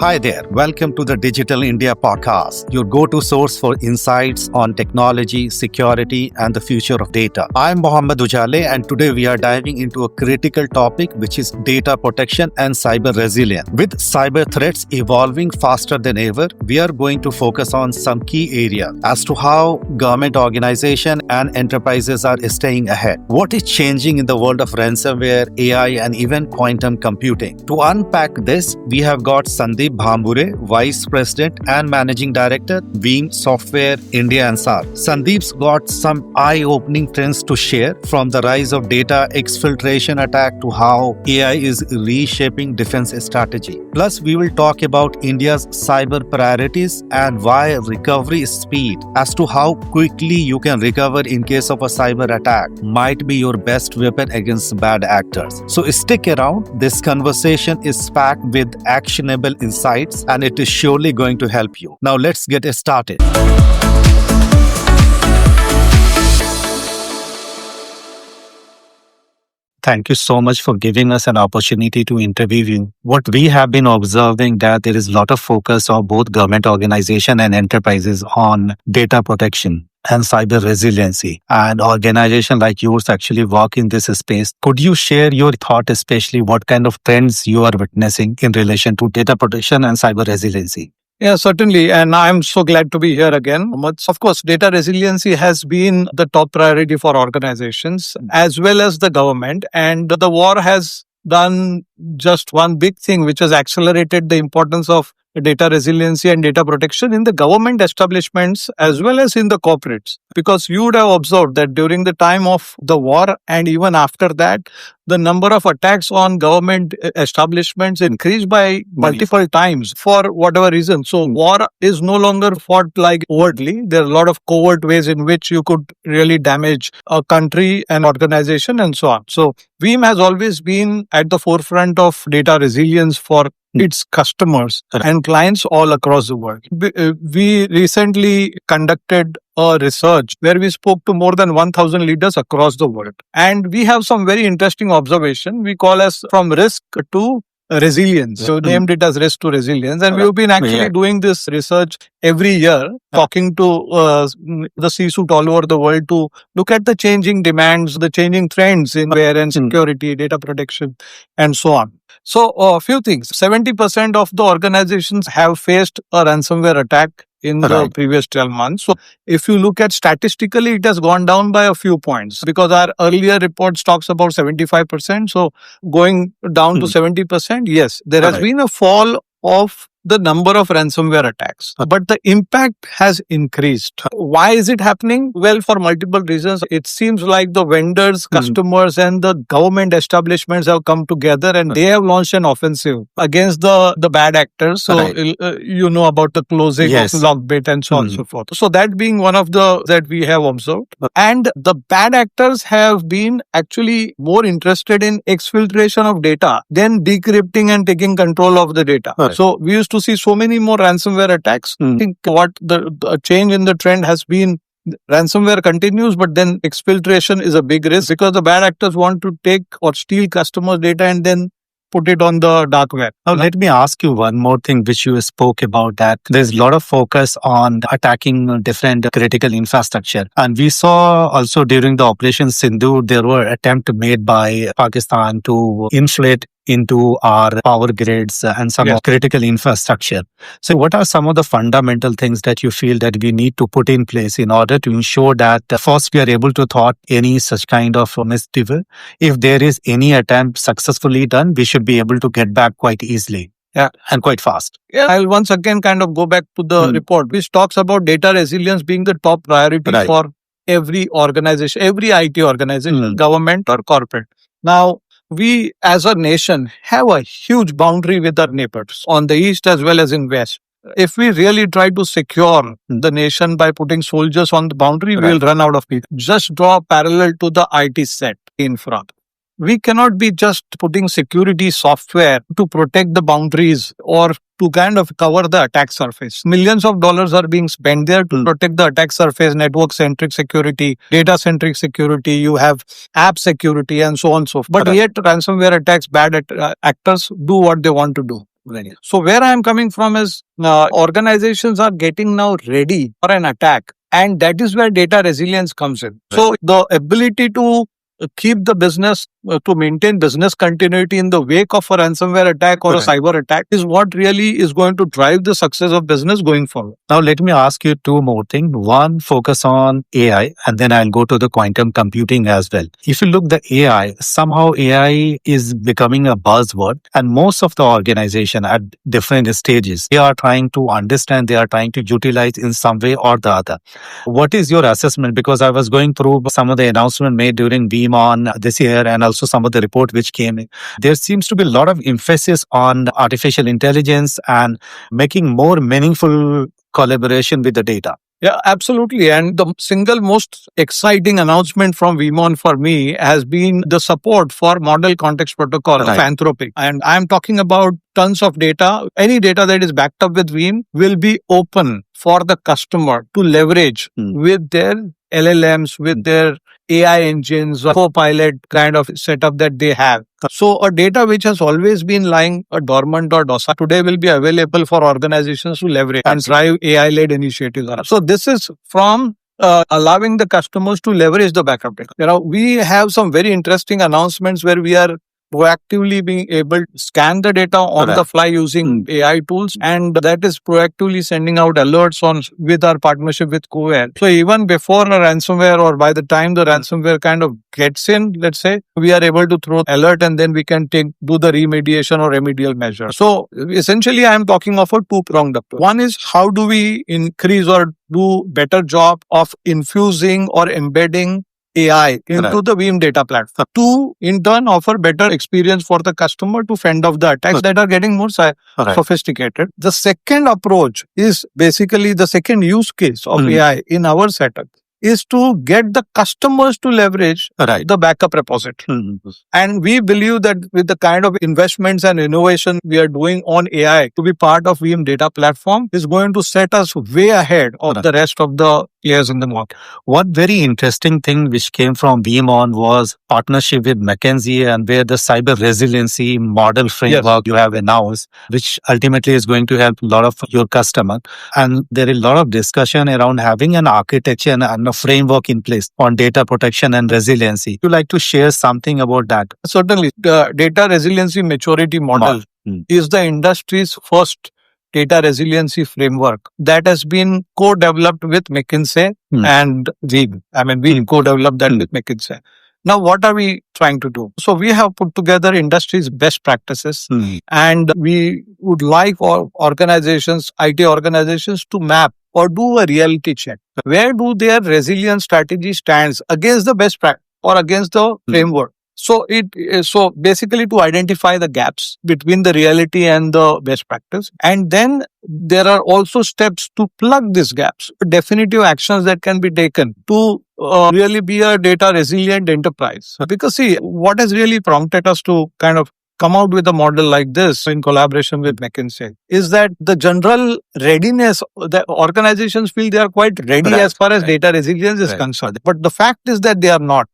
Hi there, welcome to the Digital India podcast, your go-to source for insights on technology, security, and the future of data. I'm Mohd Ujaley, and today we are diving into a critical topic, which is data protection and cyber resilience. With cyber threats evolving faster than ever, we are going to focus on some key areas as to how government organizations and enterprises are staying ahead. What is changing in the world of ransomware, AI, and even quantum computing? To unpack this, we have got Sandeep Bhambure, Vice President and Managing Director, Veeam Software India SAARC. Sandeep's got some eye-opening trends to share, from the rise of data exfiltration attack to how AI is reshaping defense strategy. Plus, we will talk about India's cyber priorities and why recovery speed, as to how quickly you can recover in case of a cyber attack, might be your best weapon against bad actors. So stick around. This conversation is packed with actionable insights, and it is surely going to help you. Now let's get started. Thank you so much for giving us an opportunity to interview you. What we have been observing that there is a lot of focus on both government organization and enterprises on data protection and cyber resiliency. And organizations like yours actually work in this space. Could you share your thought, especially what kind of trends you are witnessing in relation to data protection and cyber resiliency? Yeah, certainly. And I'm so glad to be here again. Of course, data resiliency has been the top priority for organizations as well as the government. And the war has done just one big thing, which has accelerated the importance of data resiliency and data protection in the government establishments as well as in the corporates. Because you would have observed that during the time of the war and even after that, the number of attacks on government establishments increased by multiple times for whatever reason. So war is no longer fought like overtly. There are a lot of covert ways in which you could really damage a country, an organization, and so on. So Veeam has always been at the forefront of data resilience for its customers and clients all across the world. We recently conducted a research where we spoke to more than 1,000 leaders across the world. And we have some very interesting observation. We call as from risk to resilience. So named it as risk to resilience. And we've been actually doing this research every year, talking to the C-suite all over the world to look at the changing demands, the changing trends in where and security, data protection, and so on. So a few things. 70% of the organizations have faced a ransomware attack in the previous 12 months. So if you look at statistically, it has gone down by a few points because our earlier reports talks about 75%. So going down to 70%, yes, there has been a fall of the number of ransomware attacks, but the impact has increased. Why is it happening? Well, for multiple reasons. It seems like the vendors, customers, and the government establishments have come together and they have launched an offensive against the bad actors. So you know about the closing of Lockbit and so on and so forth. So that being one of the that we have observed. And the bad actors have been actually more interested in exfiltration of data than decrypting and taking control of the data. So we used to see so many more ransomware attacks. I think what the change in the trend has been, ransomware continues, but then exfiltration is a big risk because the bad actors want to take or steal customers' data and then put it on the dark web. Now, let me ask you one more thing which you spoke about, that there's a lot of focus on attacking different critical infrastructure. And we saw also during the Operation Sindhu, there were attempts made by Pakistan to inflate into our power grids and some of critical infrastructure. So what are some of the fundamental things that you feel that we need to put in place in order to ensure that first we are able to thwart any such kind of mischief? If there is any attempt successfully done, we should be able to get back quite easily. And quite fast. I'll once again kind of go back to the report, which talks about data resilience being the top priority for every organization, every IT organization, government or corporate. Now, we as a nation have a huge boundary with our neighbors on the east as well as in west. If we really try to secure the nation by putting soldiers on the boundary, we'll run out of people. Just draw a parallel to the IT set infra. We cannot be just putting security software to protect the boundaries or to kind of cover the attack surface. Millions of dollars are being spent there to protect the attack surface, network-centric security, data-centric security, you have app security and so on and so forth. But yet ransomware attacks, bad actors do what they want to do. Right. So where I am coming from is organizations are getting now ready for an attack. And that is where data resilience comes in. So the ability to keep the business, to maintain business continuity in the wake of a ransomware attack or a cyber attack is what really is going to drive the success of business going forward. Now, let me ask you two more things. One, focus on AI, and then I'll go to the quantum computing as well. If you look the AI, somehow AI is becoming a buzzword, and most of the organization at different stages, they are trying to understand, they are trying to utilize in some way or the other. What is your assessment? Because I was going through some of the announcement made during Veeam on this year, and also some of the report which came in. There seems to be a lot of emphasis on artificial intelligence and making more meaningful collaboration with the data. Yeah, absolutely. And the single most exciting announcement from Veeam for me has been the support for model context protocol of Anthropic. And I'm talking about tons of data. Any data that is backed up with Veeam will be open for the customer to leverage with their LLMs, with their AI engines, or co-pilot kind of setup that they have. So a data which has always been lying dormant or docile today will be available for organizations to leverage and drive AI-led initiatives. So this is from allowing the customers to leverage the backup data. We have some very interesting announcements where we are proactively being able to scan the data on the fly using AI tools, and that is proactively sending out alerts on with our partnership with Cohere. So even before a ransomware or by the time the ransomware kind of gets in, let's say, we are able to throw alert and then we can do the remediation or remedial measure. So essentially, I am talking of a two-pronged approach. One is how do we increase or do better job of infusing or embedding AI into the Veeam data platform to, in turn, offer better experience for the customer to fend off the attacks that are getting more sophisticated. The second approach is basically the second use case of AI in our setup is to get the customers to leverage the backup repository. And we believe that with the kind of investments and innovation we are doing on AI to be part of Veeam data platform is going to set us way ahead of the rest of the players in the market. One very interesting thing which came from Veeam was partnership with McKinsey, and where the cyber resiliency model framework you have announced, which ultimately is going to help a lot of your customer. And there is a lot of discussion around having an architecture and a framework in place on data protection and resiliency. Would you like to share something about that? Certainly. The data resiliency maturity model is the industry's first data resiliency framework that has been co-developed with McKinsey and Veeam. I mean, we co-developed that with McKinsey. Now, what are we trying to do? So we have put together industry's best practices, and we would like organizations, IT organizations, to map or do a reality check. Where do their resilience strategy stands against the best practice or against the framework? So so basically to identify the gaps between the reality and the best practice. And then there are also steps to plug these gaps, definitive actions that can be taken to really be a data resilient enterprise. Because see, what has really prompted us to kind of come out with a model like this in collaboration with McKinsey is that the general readiness, the organizations feel they are quite ready as far as data resilience is concerned. But the fact is that they are not.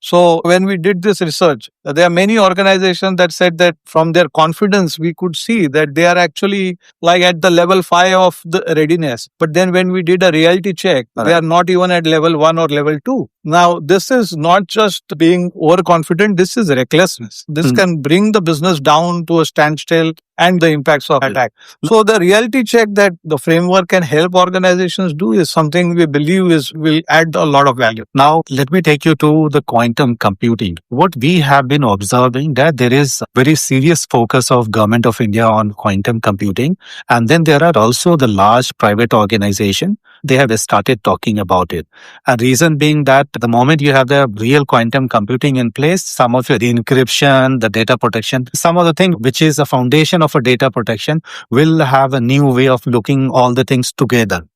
So when we did this research, there are many organizations that said that from their confidence, we could see that they are actually like at the level 5 of the readiness. But then when we did a reality check, they are not even at level 1 or level 2. Now, this is not just being overconfident. This is recklessness. This can bring the business down to a standstill and the impacts of attack. So the reality check that the framework can help organizations do is something we believe will add a lot of value. Now, let me take you to the quantum computing. What we have been observing that there is very serious focus of Government of India on quantum computing. And then there are also the large private organizations. They have started talking about it. And reason being that the moment you have the real quantum computing in place, some of your encryption, the data protection, some of the things which is a foundation of a data protection will have a new way of looking all the things together.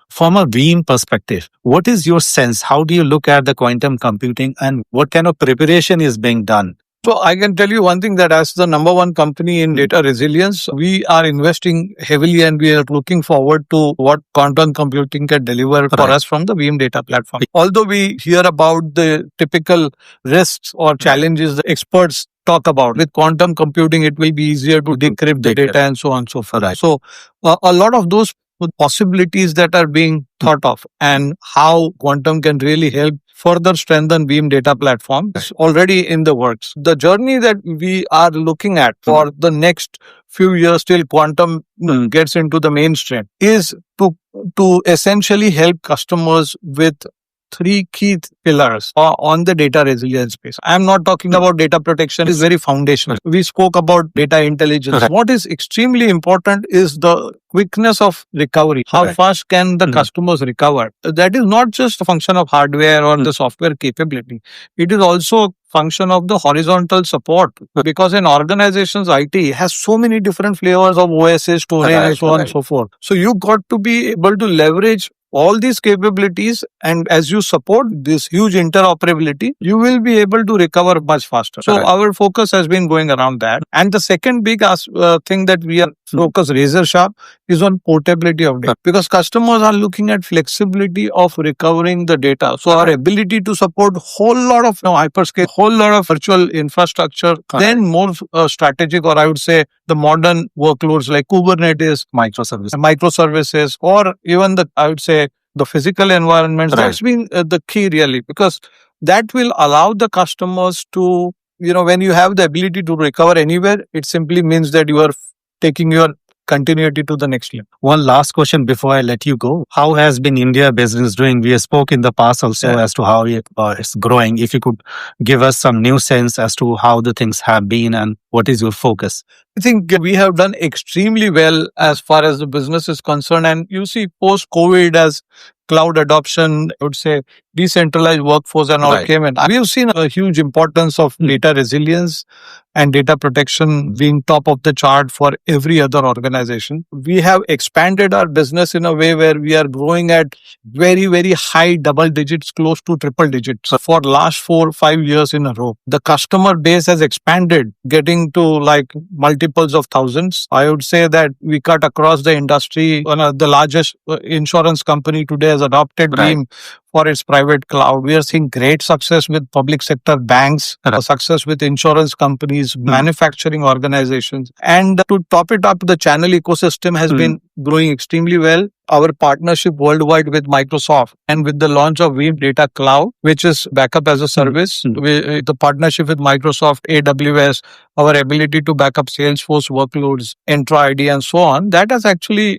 From a Veeam perspective, what is your sense? How do you look at the quantum computing and what kind of preparation is being done? So I can tell you one thing, that as the number one company in data resilience, we are investing heavily and we are looking forward to what quantum computing can deliver for us from the Veeam data platform. Although we hear about the typical risks or challenges the experts talk about. With quantum computing, it will be easier to decrypt the data and so on and so forth. Right. So a lot of those possibilities that are being thought of and how quantum can really help further strengthen Veeam data platform is already in the works. The journey that we are looking at for the next few years till quantum gets into the mainstream is to essentially help customers with three key pillars on the data resilience space. I'm not talking about data protection, it's very foundational. We spoke about data intelligence. What is extremely important is the quickness of recovery. How fast can the customers recover? That is not just a function of hardware or the software capability. It is also a function of the horizontal support, because an organization's IT has so many different flavors of OSs, storage, and so on and so forth. So you got to be able to leverage all these capabilities, and as you support this huge interoperability, you will be able to recover much faster. So our focus has been going around that. And the second big thing that we are focused razor sharp is on portability of data, because customers are looking at flexibility of recovering the data. So our ability to support whole lot of hyperscale, whole lot of virtual infrastructure, then more strategic, or I would say the modern workloads like Kubernetes, microservices, or even the physical environments. That's been the key really, because that will allow the customers to, when you have the ability to recover anywhere, it simply means that you are taking your continuity to the next level. One last question before I let you go. How has been India business doing? We spoke in the past also as to how it's growing. If you could give us some new sense as to how the things have been and what is your focus? I think we have done extremely well as far as the business is concerned. And you see, post-COVID, as cloud adoption, I would say decentralized workforce and all came in, we have seen a huge importance of data resilience and data protection being top of the chart for every other organization. We have expanded our business in a way where we are growing at very, very high double digits, close to triple digits for last 4 or 5 years in a row. The customer base has expanded, getting to like multiples of thousands. I would say that we cut across the industry. The largest insurance company today has adopted Veeam for its private cloud. We are seeing great success with public sector banks, success with insurance companies, manufacturing organizations. And to top it up, the channel ecosystem has been growing extremely well. Our partnership worldwide with Microsoft and with the launch of Veeam Data Cloud, which is backup as a service, the partnership with Microsoft, AWS, our ability to back up Salesforce workloads, Entra ID, and so on, that's actually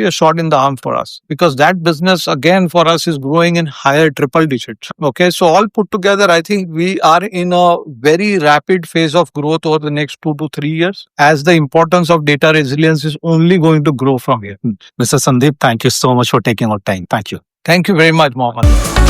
a shot in the arm for us, because that business again for us is growing in higher triple digits. Okay, so all put together, I think we are in a very rapid phase of growth over the next 2 to 3 years, as the importance of data resilience is only going to grow from here. Mr. Sandeep, thank you so much for taking our time. Thank you. Thank you very much, Mohammed.